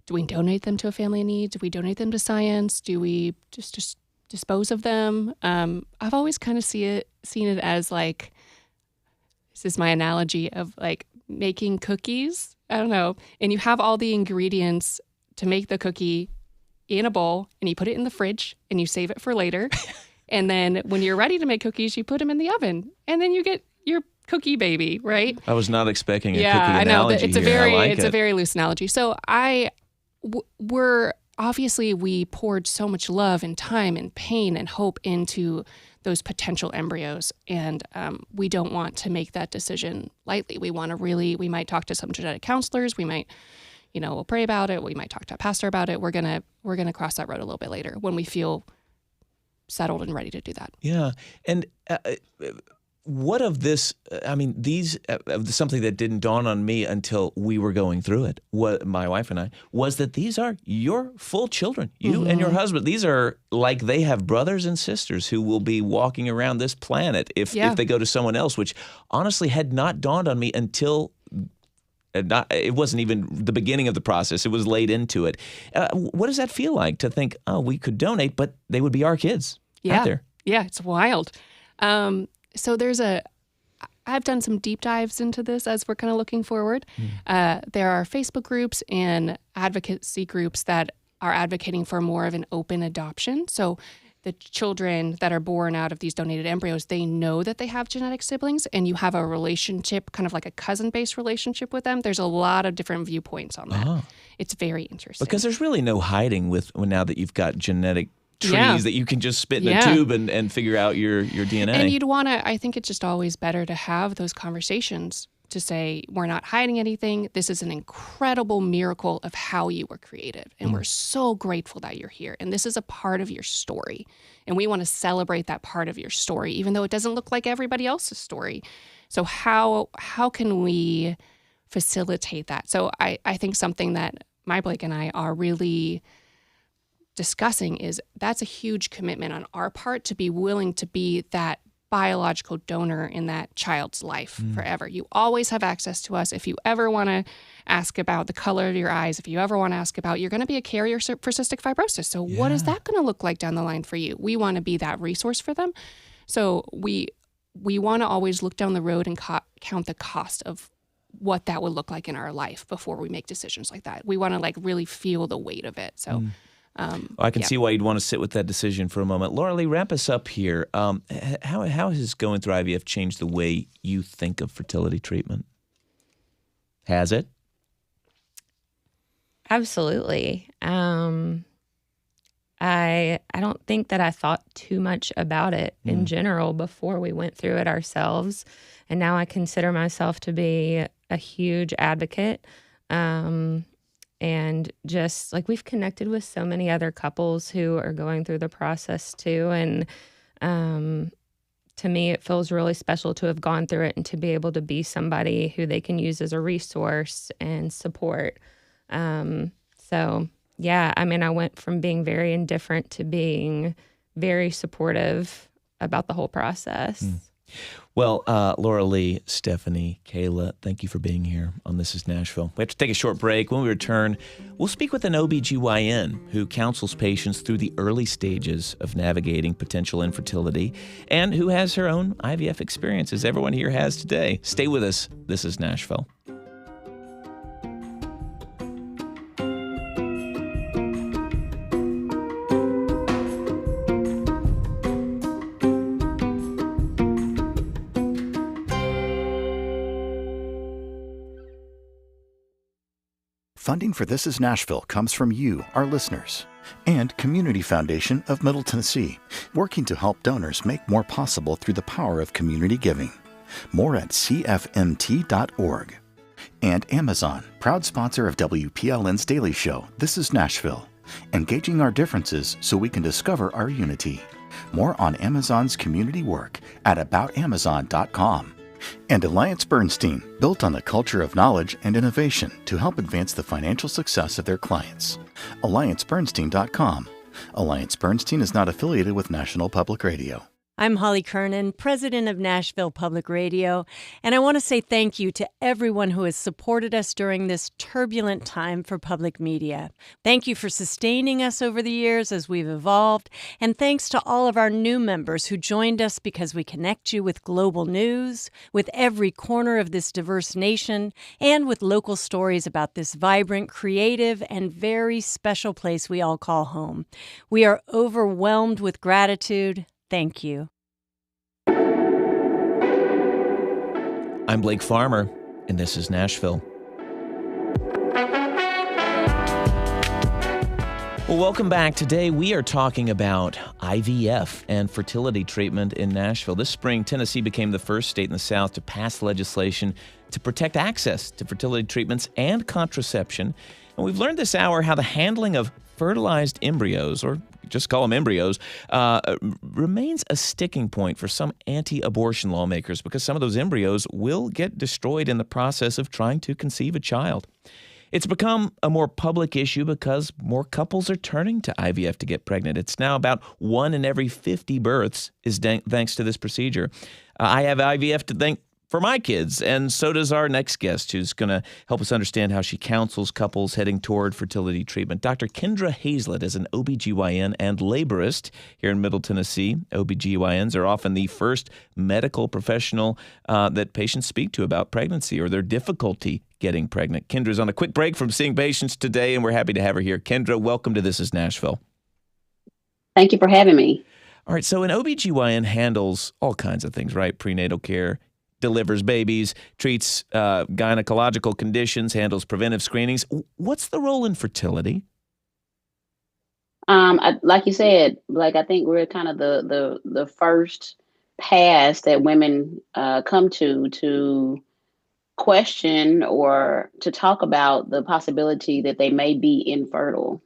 donate them to a family in need? Do we donate them to science? Do we just dispose of them. I've always kind of seen it as like, this is my analogy of like making cookies. I don't know. And you have all the ingredients to make the cookie in a bowl, and you put it in the fridge and you save it for later. And then when you're ready to make cookies, you put them in the oven, and then you get your cookie baby, right? I was not expecting a cookie I know. analogy It's a here. very, I like it's it. a very loose analogy. So obviously we poured so much love and time and pain and hope into those potential embryos, and we don't want to make that decision lightly. We might talk to some genetic counselors. We might, we'll pray about it. We might talk to a pastor about it. We're gonna cross that road a little bit later when we feel settled and ready to do that. Yeah, and what of this? I mean, these something that didn't dawn on me until we were going through it. What my wife and I was that these are your full children, you and your husband. These are like they have brothers and sisters who will be walking around this planet if they go to someone else, which honestly had not dawned on me until. It wasn't even the beginning of the process. It was late into it. What does that feel like to think, we could donate, but they would be our kids out there? Yeah, it's wild. So I've done some deep dives into this as we're kind of looking forward. There are Facebook groups and advocacy groups that are advocating for more of an open adoption. So the children that are born out of these donated embryos, they know that they have genetic siblings, and you have a relationship, kind of like a cousin-based relationship with them. There's a lot of different viewpoints on that. It's very interesting. Because there's really no hiding now that you've got genetic trees that you can just spit in a tube and figure out your DNA. And you'd want to, I think it's just always better to have those conversations to say, we're not hiding anything. This is an incredible miracle of how you were created. And we're so grateful that you're here. And this is a part of your story. And we want to celebrate that part of your story, even though it doesn't look like everybody else's story. So how can we facilitate that? So I think something that Blake and I are really discussing is that's a huge commitment on our part to be willing to be that biological donor in that child's life forever. You always have access to us. If you ever want to ask about the color of your eyes, if you ever want to ask about, you're going to be a carrier for cystic fibrosis. So what is that going to look like down the line for you? We want to be that resource for them. So we want to always look down the road and count the cost of what that would look like in our life before we make decisions like that. We want to really feel the weight of it. So I can see why you'd want to sit with that decision for a moment. Laura Lee, wrap us up here. How has going through IVF changed the way you think of fertility treatment? Has it? Absolutely. I don't think that I thought too much about it in general before we went through it ourselves. And now I consider myself to be a huge advocate. And just we've connected with so many other couples who are going through the process too. And to me, it feels really special to have gone through it and to be able to be somebody who they can use as a resource and support. So yeah, I mean, I went from being very indifferent to being very supportive about the whole process. Well, Laura Lee, Stephanie, Calea, thank you for being here on This Is Nashville. We have to take a short break. When we return, we'll speak with an OBGYN who counsels patients through the early stages of navigating potential infertility and who has her own IVF experience, as everyone here has today. Stay with us. This is Nashville. Funding for This Is Nashville comes from you, our listeners, and Community Foundation of Middle Tennessee, working to help donors make more possible through the power of community giving. More at cfmt.org. And Amazon, proud sponsor of WPLN's Daily Show, This Is Nashville, engaging our differences so we can discover our unity. More on Amazon's community work at aboutamazon.com. And Alliance Bernstein, built on the culture of knowledge and innovation to help advance the financial success of their clients. AllianceBernstein.com. Alliance Bernstein is not affiliated with National Public Radio. I'm Holly Kernan, president of Nashville Public Radio, and I want to say thank you to everyone who has supported us during this turbulent time for public media. Thank you for sustaining us over the years as we've evolved, and thanks to all of our new members who joined us because we connect you with global news, with every corner of this diverse nation, and with local stories about this vibrant, creative, and very special place we all call home. We are overwhelmed with gratitude. Thank you. I'm Blake Farmer, and this is Nashville. Well, welcome back. Today we are talking about IVF and fertility treatment in Nashville. This spring, Tennessee became the first state in the South to pass legislation to protect access to fertility treatments and contraception. And we've learned this hour how the handling of fertilized embryos, or just call them embryos, remains a sticking point for some anti-abortion lawmakers because some of those embryos will get destroyed in the process of trying to conceive a child. It's become a more public issue because more couples are turning to IVF to get pregnant. It's now about 1 in every 50 births is thanks to this procedure. I have IVF to thank for my kids, and so does our next guest, who's going to help us understand how she counsels couples heading toward fertility treatment. Dr. Kendra Hazlett is an OBGYN and laborist here in Middle Tennessee. OBGYNs are often the first medical professional that patients speak to about pregnancy or their difficulty getting pregnant. Kendra's on a quick break from seeing patients today, and we're happy to have her here. Kendra, welcome to This is Nashville. Thank you for having me. All right, so an OBGYN handles all kinds of things, right? Prenatal care, delivers babies, treats gynecological conditions, handles preventive screenings. What's the role in fertility? Like you said, like I think we're kind of the first pass that women come to question or to talk about the possibility that they may be infertile.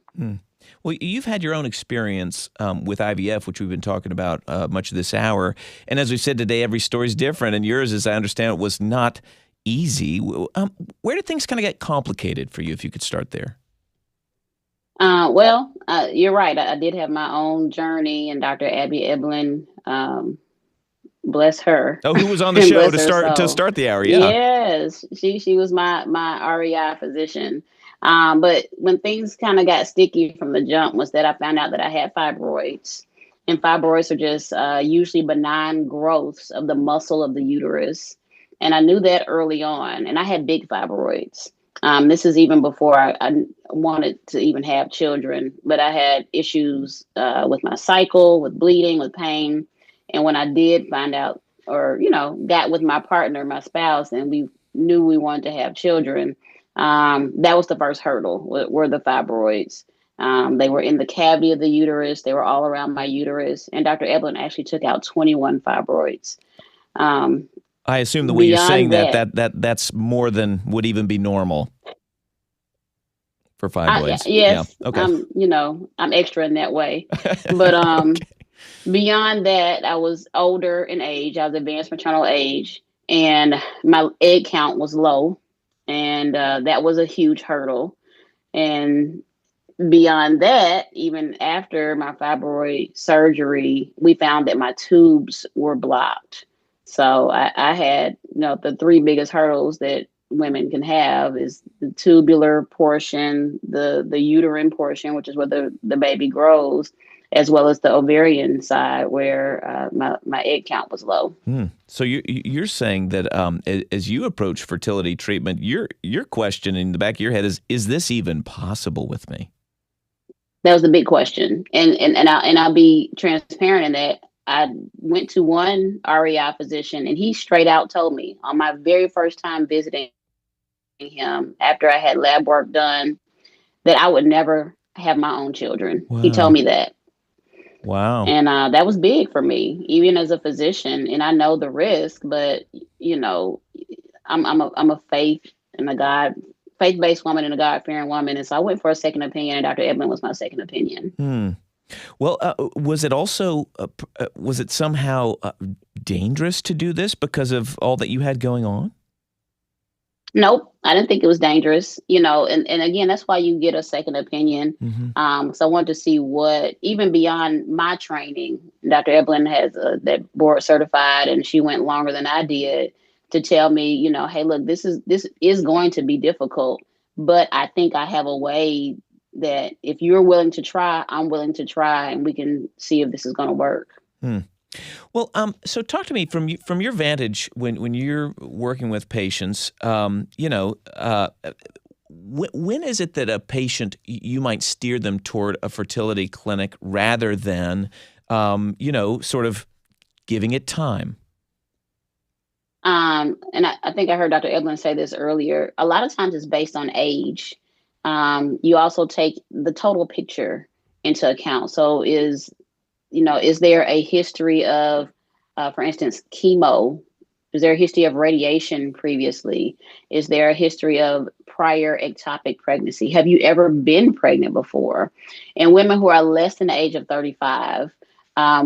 Well, you've had your own experience with IVF, which we've been talking about much of this hour. And as we said today, every story is different. And yours, as I understand it, was not easy. Where did things kind of get complicated for you, if you could start there? Well, you're right. I did have my own journey, and Dr. Abby Eblen, bless her. Oh, who was on the show to start the hour? Yeah. Yes, she was my REI physician. But when things kind of got sticky from the jump was that I found out that I had fibroids. And fibroids are just usually benign growths of the muscle of the uterus. And I knew that early on. And I had big fibroids. This is even before I wanted to even have children. But I had issues with my cycle, with bleeding, with pain. And when I did find out or, got with my partner, my spouse, and we knew we wanted to have children, that was the first hurdle, were the fibroids. They were in the cavity of the uterus. They were all around my uterus. And Dr. Eblen actually took out 21 fibroids. I assume the way you're saying that's more than would even be normal for fibroids. Yes. Yeah. Okay. I'm extra in that way. But okay. Beyond that, I was older in age. I was advanced maternal age, and my egg count was low. And that was a huge hurdle. And beyond that, even after my fibroid surgery, we found that my tubes were blocked. So I had, the 3 biggest hurdles that women can have is the tubular portion, the uterine portion, which is where the baby grows, as well as the ovarian side where my egg count was low. So you're saying that as you approach fertility treatment, your question in the back of your head is this even possible with me? That was the big question. And I'll be transparent in that I went to one REI physician, and he straight out told me on my very first time visiting him after I had lab work done that I would never have my own children. Wow. He told me that. Wow. And that was big for me, even as a physician. And I know the risk, but I'm a faith-based woman and a God-fearing woman. And so I went for a second opinion, and Dr. Eblen was my second opinion. Well, was it also, was it somehow dangerous to do this because of all that you had going on? Nope. I didn't think it was dangerous, and again, that's why you get a second opinion. So I wanted to see what, even beyond my training, Dr. Eblen has that board certified, and she went longer than I did to tell me, hey, look, this is going to be difficult, but I think I have a way that if you're willing to try, I'm willing to try, and we can see if this is going to work. Well, so talk to me from your vantage when you're working with patients. When is it that a patient, you might steer them toward a fertility clinic rather than, sort of giving it time? And I think I heard Dr. Eblen say this earlier. A lot of times it's based on age. You also take the total picture into account. So is there a history of, for instance, chemo? Is there a history of radiation previously? Is there a history of prior ectopic pregnancy? Have you ever been pregnant before? And women who are less than the age of 35,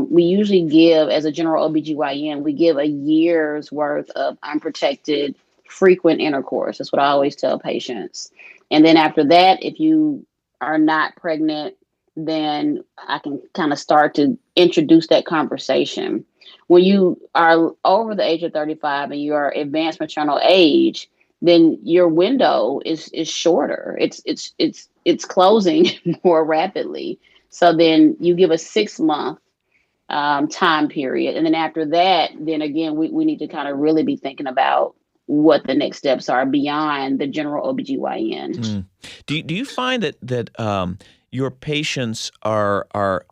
we usually give, as a general OBGYN, we give a year's worth of unprotected frequent intercourse. That's what I always tell patients. And then after that, if you are not pregnant, then I can kind of start to introduce that conversation. When you are over the age of 35 and you are advanced maternal age, then your window is shorter. It's closing more rapidly. So then you give a 6-month time period. And then after that, then again, we need to kind of really be thinking about what the next steps are beyond the general OBGYN. Do you find that your patients are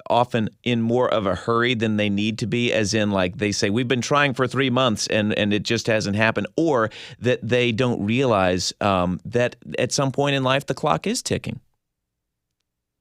often in more of a hurry than they need to be, as in, like, they say, we've been trying for 3 months and it just hasn't happened, or that they don't realize that at some point in life the clock is ticking?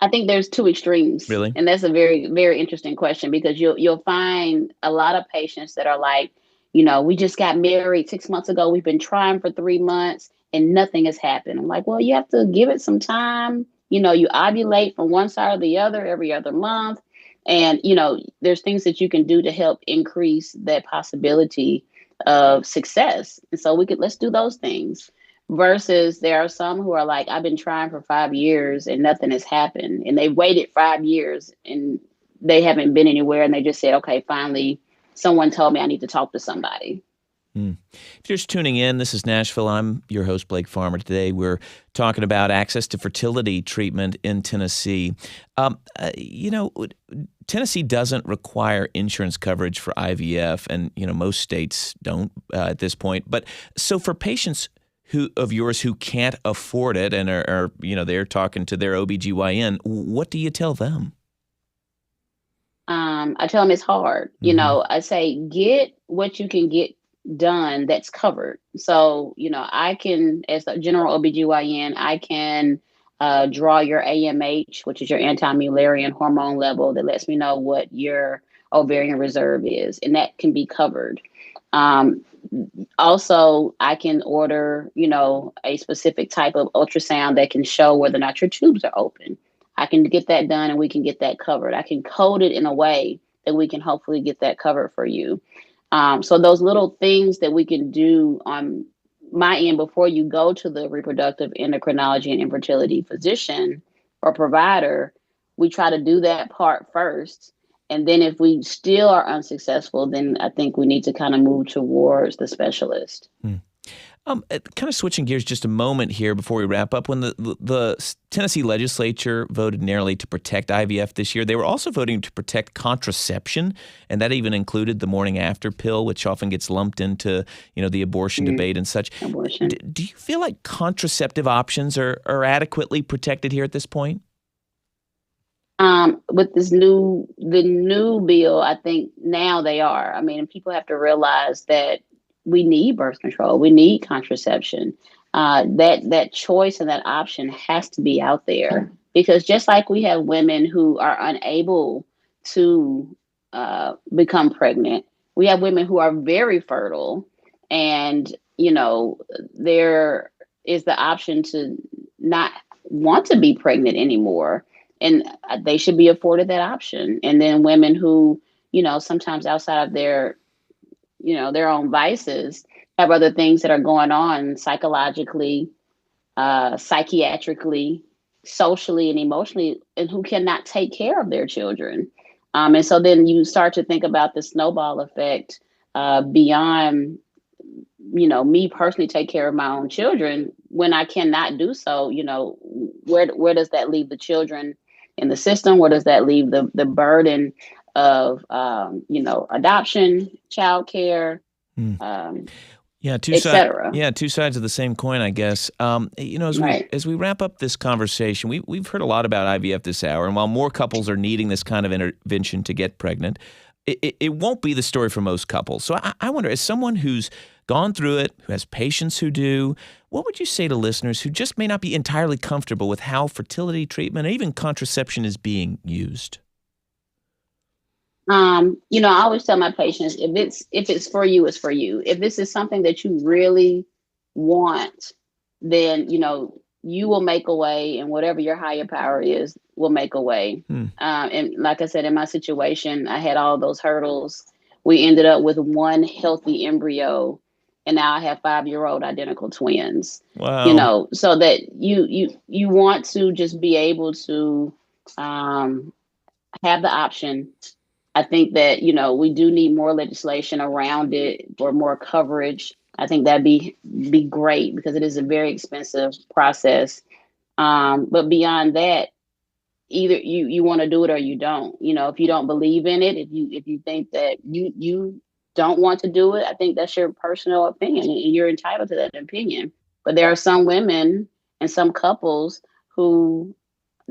I think there's two extremes. Really? And that's a very, very interesting question, because you'll find a lot of patients that are like, we just got married 6 months ago. We've been trying for 3 months and nothing has happened. I'm like, well, you have to give it some time. You ovulate from one side or the other every other month. And, there's things that you can do to help increase that possibility of success. And so let's do those things. Versus there are some who are like, I've been trying for 5 years and nothing has happened. And they waited 5 years and they haven't been anywhere. And they just said, okay, finally, someone told me I need to talk to somebody. If you're just tuning in, this is Nashville. I'm your host, Blake Farmer. Today we're talking about access to fertility treatment in Tennessee. Tennessee doesn't require insurance coverage for IVF, and most states don't at this point. But so for patients of yours who can't afford it and are they're talking to their OBGYN, what do you tell them? I tell them it's hard. I say, get what you can get done that's covered. So, I can, as a general OBGYN, I can draw your AMH, which is your anti-Mullerian hormone level, that lets me know what your ovarian reserve is, and that can be covered. Also, I can order, a specific type of ultrasound that can show whether or not your tubes are open. I can get that done and we can get that covered. I can code it in a way that we can hopefully get that covered for you. So those little things that we can do on my end before you go to the reproductive endocrinology and infertility physician or provider, we try to do that part first. And then if we still are unsuccessful, then I think we need to kind of move towards the specialist. Kind of switching gears just a moment here before we wrap up. When the Tennessee legislature voted narrowly to protect IVF this year, they were also voting to protect contraception, and that even included the morning after pill, which often gets lumped into the abortion debate and such. Do you feel like contraceptive options are adequately protected here at this point? With the new bill, I think now they are. I mean, people have to realize that we need birth control. We need contraception. That choice and that option has to be out there, because just like we have women who are unable to become pregnant, we have women who are very fertile, and there is the option to not want to be pregnant anymore, and they should be afforded that option. And then women who sometimes outside of their own vices have other things that are going on psychologically, psychiatrically, socially, and emotionally, and who cannot take care of their children. And so then you start to think about the snowball effect beyond, me personally take care of my own children. When I cannot do so, where does that leave the children in the system? Where does that leave the burden of, adoption, childcare, two sides of the same coin, I guess. As we wrap up this conversation, we've heard a lot about IVF this hour, and while more couples are needing this kind of intervention to get pregnant, it won't be the story for most couples. So I wonder, as someone who's gone through it, who has patients who do, what would you say to listeners who just may not be entirely comfortable with how fertility treatment or even contraception is being used? I always tell my patients, if it's for you, it's for you. If this is something that you really want, then, you will make a way, and whatever your higher power is will make a way. And like I said, in my situation, I had all those hurdles. We ended up with one healthy embryo, and now I have 5-year-old identical twins. Wow. So that you want to just be able to have the option. I think that, we do need more legislation around it or more coverage. I think that'd be great, because it is a very expensive process. But beyond that, either you want to do it or you don't. If you don't believe in it, if you think that you don't want to do it, I think that's your personal opinion, and you're entitled to that opinion. But there are some women and some couples who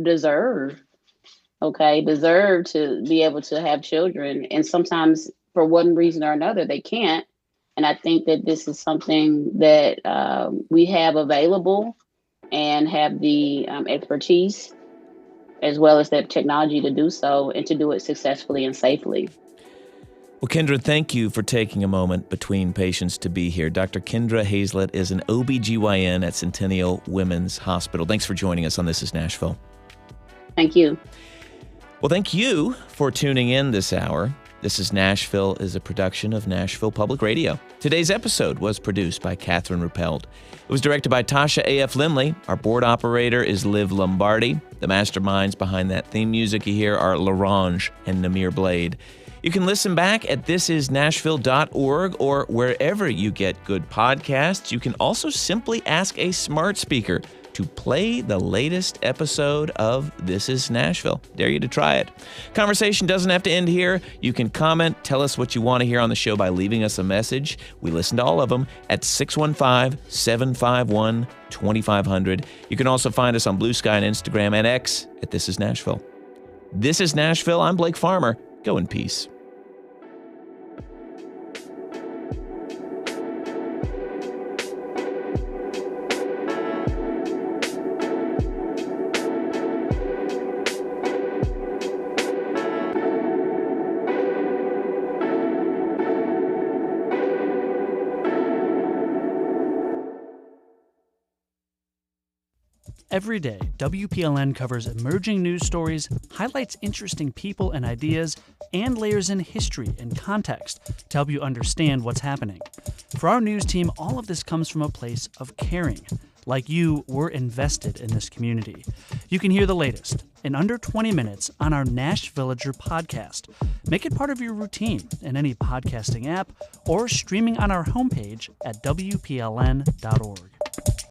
deserve to be able to have children. And sometimes for one reason or another, they can't. And I think that this is something that we have available and have the expertise as well as the technology to do so, and to do it successfully and safely. Well, Kendra, thank you for taking a moment between patients to be here. Dr. Kendra Hazlett is an OBGYN at Centennial Women's Hospital. Thanks for joining us on This Is Nashville. Thank you. Well, thank you for tuning in this hour. This Is Nashville is a production of Nashville Public Radio. Today's episode was produced by Catherine Ruppeld. It was directed by Tasha A.F. Lindley. Our board operator is Liv Lombardi. The masterminds behind that theme music you hear are LaRange and Namir Blade. You can listen back at thisisnashville.org or wherever you get good podcasts. You can also simply ask a smart speaker to play the latest episode of This Is Nashville. Dare you to try it. Conversation doesn't have to end here. You can comment, tell us what you want to hear on the show by leaving us a message. We listen to all of them at 615-751-2500. You can also find us on Blue Sky and Instagram and X at This Is Nashville. This is Nashville. I'm Blake Farmer. Go in peace. Every day, WPLN covers emerging news stories, highlights interesting people and ideas, and layers in history and context to help you understand what's happening. For our news team, all of this comes from a place of caring. Like you, we're invested in this community. You can hear the latest in under 20 minutes on our Nash Villager podcast. Make it part of your routine in any podcasting app or streaming on our homepage at WPLN.org.